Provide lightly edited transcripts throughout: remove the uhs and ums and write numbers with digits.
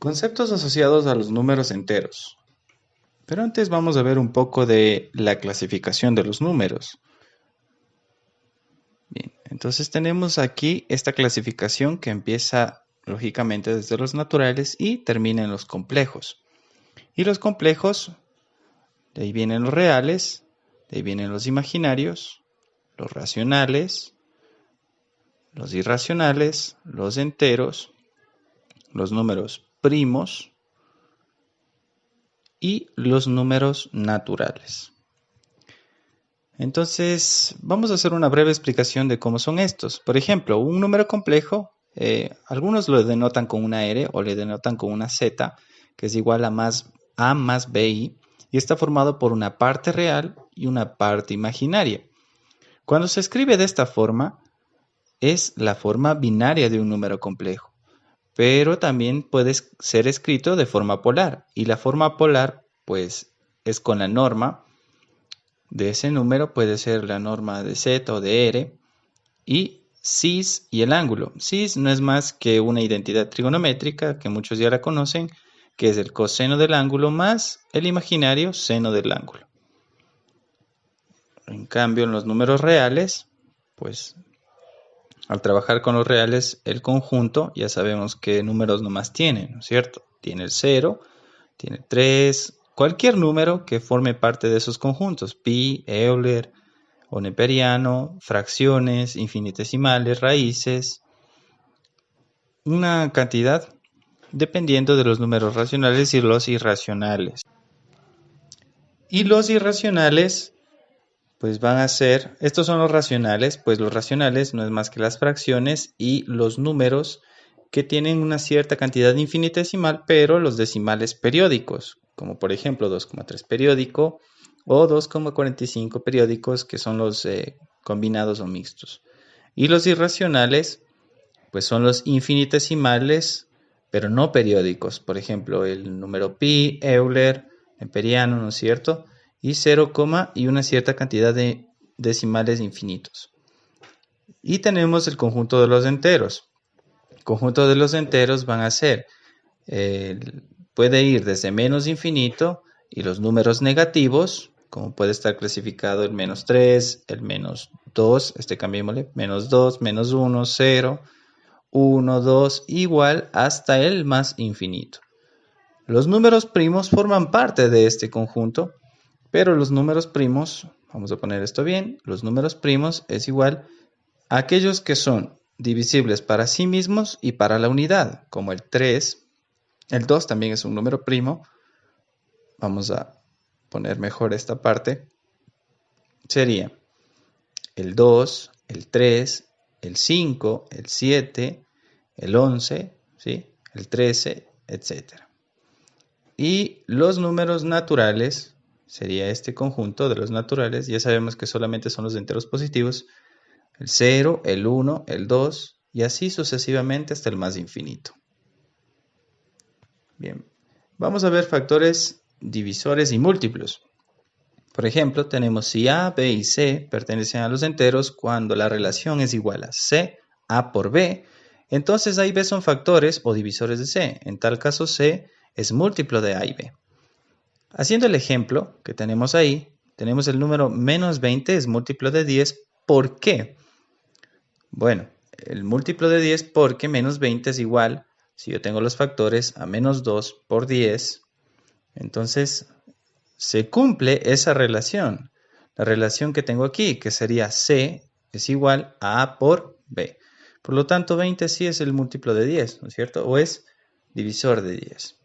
Conceptos asociados a los números enteros. Pero antes vamos a ver un poco de la clasificación de los números. Bien, entonces tenemos aquí esta clasificación que empieza lógicamente desde los naturales y termina en los complejos. Y los complejos, de ahí vienen los reales, de ahí vienen los imaginarios, los racionales, los irracionales, los enteros, los números primos y los números naturales. Entonces, vamos a hacer una breve explicación de cómo son estos. Por ejemplo, un número complejo, algunos lo denotan con una R o le denotan con una Z, que es igual a más BI, y está formado por una parte real y una parte imaginaria. Cuando se escribe de esta forma, es la forma binaria de un número complejo, pero también puede ser escrito de forma polar, y la forma polar, pues, es con la norma de ese número, puede ser la norma de Z o de R, y cis y el ángulo. Cis no es más que una identidad trigonométrica que muchos ya la conocen, que es el coseno del ángulo más el imaginario seno del ángulo. En cambio, en los números reales, pues al trabajar con los reales, el conjunto, ya sabemos qué números nomás tiene, ¿no es cierto? Tiene el 0, tiene 3, cualquier número que forme parte de esos conjuntos, pi, Euler o neperiano, fracciones, infinitesimales, raíces, una cantidad dependiendo de los números racionales y los irracionales. Y los irracionales, pues van a ser, estos son los racionales, pues los racionales no es más que las fracciones y los números que tienen una cierta cantidad infinitesimal, pero los decimales periódicos, como por ejemplo 2,3 periódico o 2,45 periódicos, que son los combinados o mixtos. Y los irracionales, pues son los infinitesimales, pero no periódicos. Por ejemplo, el número pi, Euler, neperiano, ¿no es cierto? Y 0, y una cierta cantidad de decimales infinitos. Y tenemos el conjunto de los enteros. El conjunto de los enteros van a ser, puede ir desde menos infinito y los números negativos, como puede estar clasificado el menos 3, el menos 2, cambiémosle, menos 2, menos 1, 0, 1, 2, igual hasta el más infinito. Los números primos forman parte de este conjunto, pero los números primos, vamos a poner esto bien, los números primos es igual a aquellos que son divisibles para sí mismos y para la unidad, como el 3, el 2 también es un número primo, vamos a poner mejor esta parte, sería el 2, el 3, el 5, el 7, el 11, ¿sí? El 13, etc. Y los números naturales, sería este conjunto de los naturales, ya sabemos que solamente son los enteros positivos, el 0, el 1, el 2, y así sucesivamente hasta el más infinito. Bien, vamos a ver factores divisores y múltiplos. Por ejemplo, tenemos si A, B y C pertenecen a los enteros cuando la relación es igual a C, A por B, entonces A y B son factores o divisores de C. En tal caso, C es múltiplo de A y B. Haciendo el ejemplo que tenemos ahí, tenemos el número menos 20 es múltiplo de 10. ¿Por qué? Bueno, el múltiplo de 10 porque menos 20 es igual, si yo tengo los factores, a menos 2 por 10. Entonces, se cumple esa relación. La relación que tengo aquí, que sería C, es igual a A por B. Por lo tanto, 20 sí es el múltiplo de 10, ¿no es cierto? O es divisor de 10.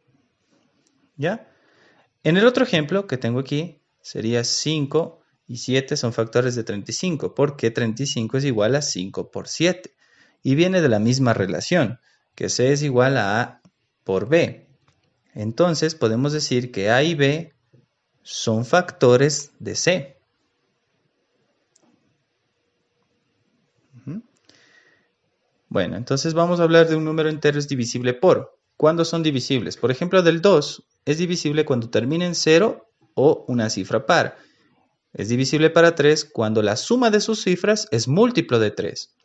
¿Ya? En el otro ejemplo que tengo aquí, sería 5 y 7 son factores de 35, porque 35 es igual a 5 por 7. Y viene de la misma relación, que C es igual a A por B. Entonces, podemos decir que A y B son factores de C. Bueno, entonces vamos a hablar de un número entero es divisible por. ¿Cuándo son divisibles? Por ejemplo, del 2 es divisible cuando termina en 0 o una cifra par. Es divisible para 3 cuando la suma de sus cifras es múltiplo de 3.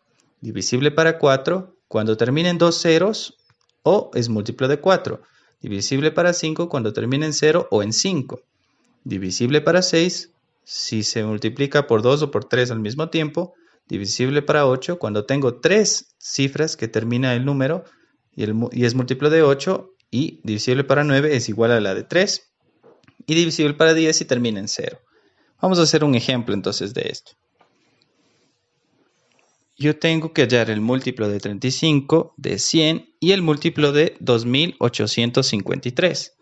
Divisible para 4 cuando termina en dos ceros o es múltiplo de 4. Divisible para 5 cuando termina en 0 o en 5. Divisible para 6 si se multiplica por 2 o por 3 al mismo tiempo. Divisible para 8 cuando tengo 3 cifras que termina el número y es múltiplo de 8. Y divisible para 9 es igual a la de 3. Y divisible para 10 si termina en 0. Vamos a hacer un ejemplo entonces de esto. Yo tengo que hallar el múltiplo de 35, de 100 y el múltiplo de 2853.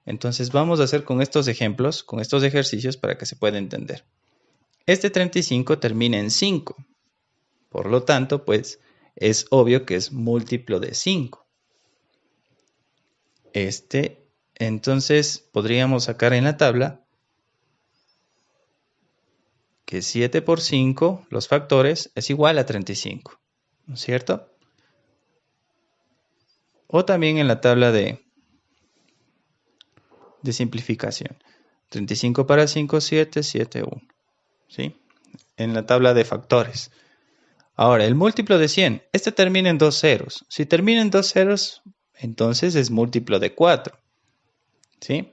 Entonces vamos a hacer con estos ejemplos, con estos ejercicios para que se pueda entender. Este 35 termina en 5. Por lo tanto, pues es obvio que es múltiplo de 5. Entonces podríamos sacar en la tabla que 7 por 5, los factores, es igual a 35, ¿no es cierto? O también en la tabla de simplificación. 35 para 5, 7, 7, 1. ¿Sí? En la tabla de factores. Ahora, el múltiplo de 100. Este termina en 2 ceros. Si termina en 2 ceros, entonces es múltiplo de 4. ¿Sí?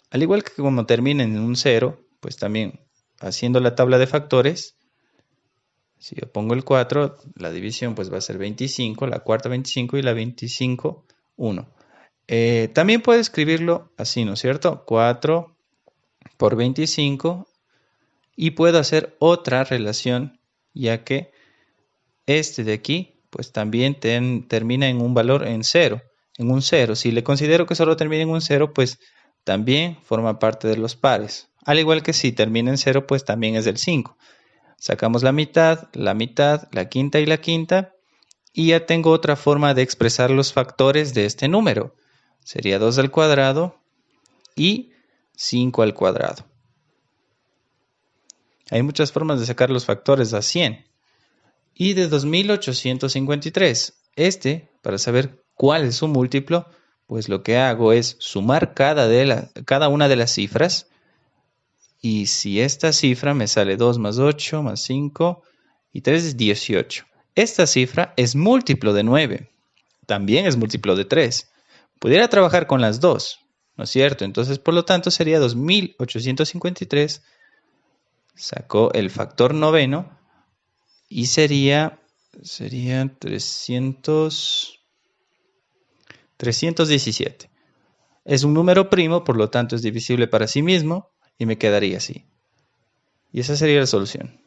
Al igual que como termina en un 0, pues también haciendo la tabla de factores, si yo pongo el 4, la división pues va a ser 25, la cuarta 25 y la 25, 1. También puedo escribirlo así, ¿no es cierto? 4 por 25 y puedo hacer otra relación, ya que este de aquí pues también termina en un valor en 0, en un 0. Si le considero que solo termina en un 0, pues también forma parte de los pares. Al igual que si termina en 0, pues también es del 5. Sacamos la mitad, la quinta y la quinta. Y ya tengo otra forma de expresar los factores de este número. Sería 2 al cuadrado y 5 al cuadrado. Hay muchas formas de sacar los factores a 100. Y de 2853. Para saber cuál es su múltiplo, pues lo que hago es sumar cada una de las cifras. Y si esta cifra me sale 2 más 8 más 5 y 3 es 18. Esta cifra es múltiplo de 9. También es múltiplo de 3. Pudiera trabajar con las dos, ¿no es cierto? Entonces, por lo tanto, sería 2853. Sacó el factor noveno y sería 317. Es un número primo, por lo tanto es divisible para sí mismo y me quedaría así. Y esa sería la solución.